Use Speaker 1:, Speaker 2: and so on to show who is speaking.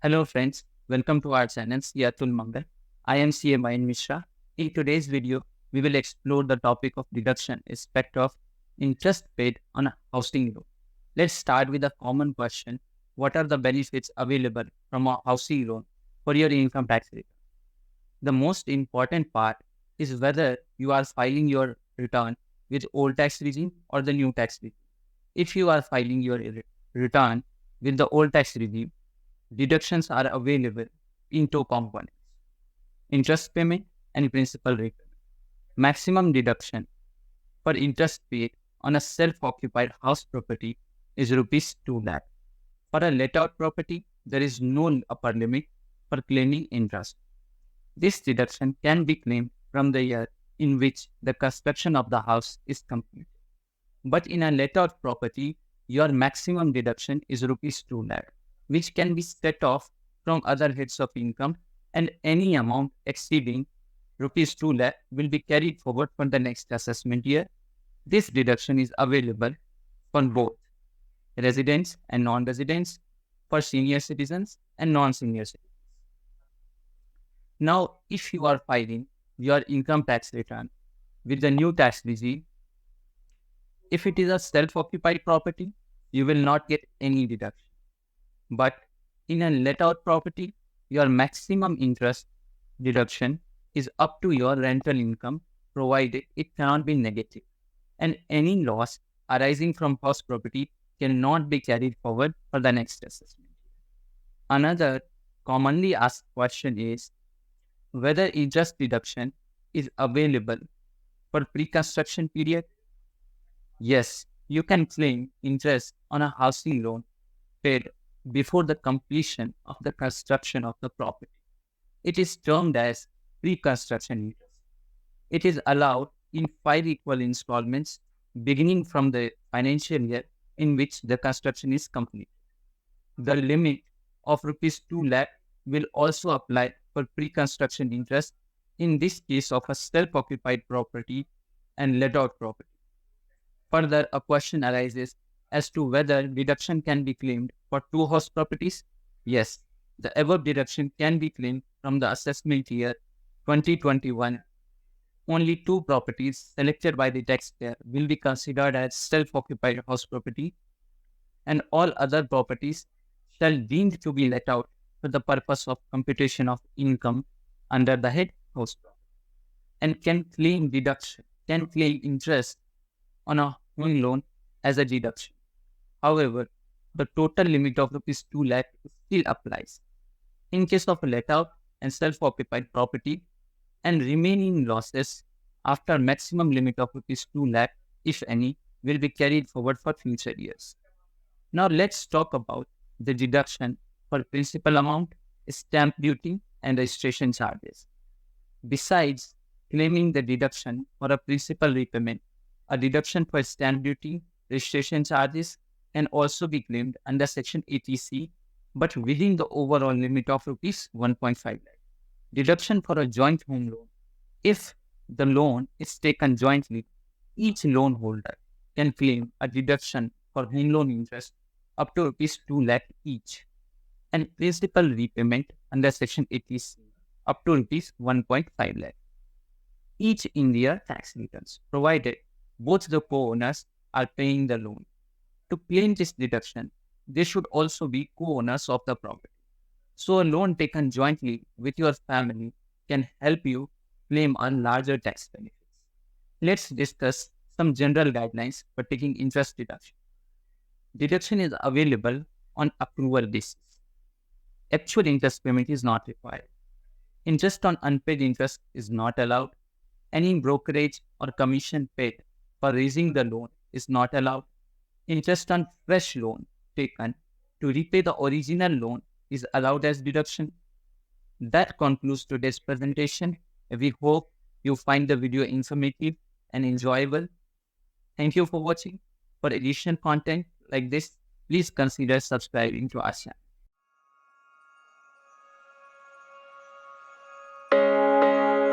Speaker 1: Hello friends, welcome to our channel CA ATUL Mangal. I am CA MISHRA. In today's video, we will explore the topic of deduction aspect of interest paid on a housing loan. Let's start with a common question. What are the benefits available from a housing loan for your income tax return? The most important part is whether you are filing your return with old tax regime or the new tax regime. If you are filing your return with the old tax regime, deductions are available in two components: interest payment and principal repayment. Maximum deduction for interest paid on a self-occupied house property is rupees 2 lakh. For a let-out property, there is no upper limit for claiming interest. This deduction can be claimed from the year in which the construction of the house is completed. But in a let-out property, your maximum deduction is rupees 2 lakh, which can be set off from other heads of income, and any amount exceeding rupees 2 lakh will be carried forward for the next assessment year. This deduction is available for both residents and non-residents, for senior citizens and non-senior citizens. Now, if you are filing your income tax return with the new tax regime, if it is a self-occupied property, you will not get any deduction. But in a let-out property, your maximum interest deduction is up to your rental income, provided it cannot be negative, and any loss arising from house property cannot be carried forward for the next assessment. Another commonly asked question is whether interest deduction is available for pre-construction period. Yes, you can claim interest on a housing loan paid before the completion of the construction of the property. It is termed as pre-construction interest. It is allowed in 5 equal installments beginning from the financial year in which the construction is completed. The limit of rupees 2 lakh will also apply for pre-construction interest in this case of a self-occupied property and let-out property. Further, a question arises as to whether deduction can be claimed for 2 house properties. Yes, the above deduction can be claimed from the assessment year 2021. Only 2 properties selected by the taxpayer will be considered as self-occupied house property, and all other properties shall deemed to be let out for the purpose of computation of income under the head house property, and can claim interest on a home loan as a deduction. However, the total limit of rupees 2 lakh still applies. In case of a let-out and self-occupied property, and remaining losses after maximum limit of rupees 2 lakh, if any, will be carried forward for future years. Now let's talk about the deduction for principal amount, stamp duty, and registration charges. Besides claiming the deduction for a principal repayment, a deduction for stamp duty, registration charges can also be claimed under Section 80C, but within the overall limit of rupees 1.5 lakh. Deduction for a joint home loan. If the loan is taken jointly, each loan holder can claim a deduction for home loan interest up to rupees 2 lakh each, and principal repayment under Section 80C up to rupees 1.5 lakh each in their tax returns, provided both the co-owners are paying the loan. To claim this deduction, they should also be co-owners of the property. So a loan taken jointly with your family can help you claim a larger tax benefits. Let's discuss some general guidelines for taking interest deduction. Deduction is available on approval basis. Actual interest payment is not required. Interest on unpaid interest is not allowed. Any brokerage or commission paid for raising the loan is not allowed. Interest on fresh loan taken to repay the original loan is allowed as deduction. That concludes today's presentation. We hope you find the video informative and enjoyable. Thank you for watching. For additional content like this, please consider subscribing to our channel.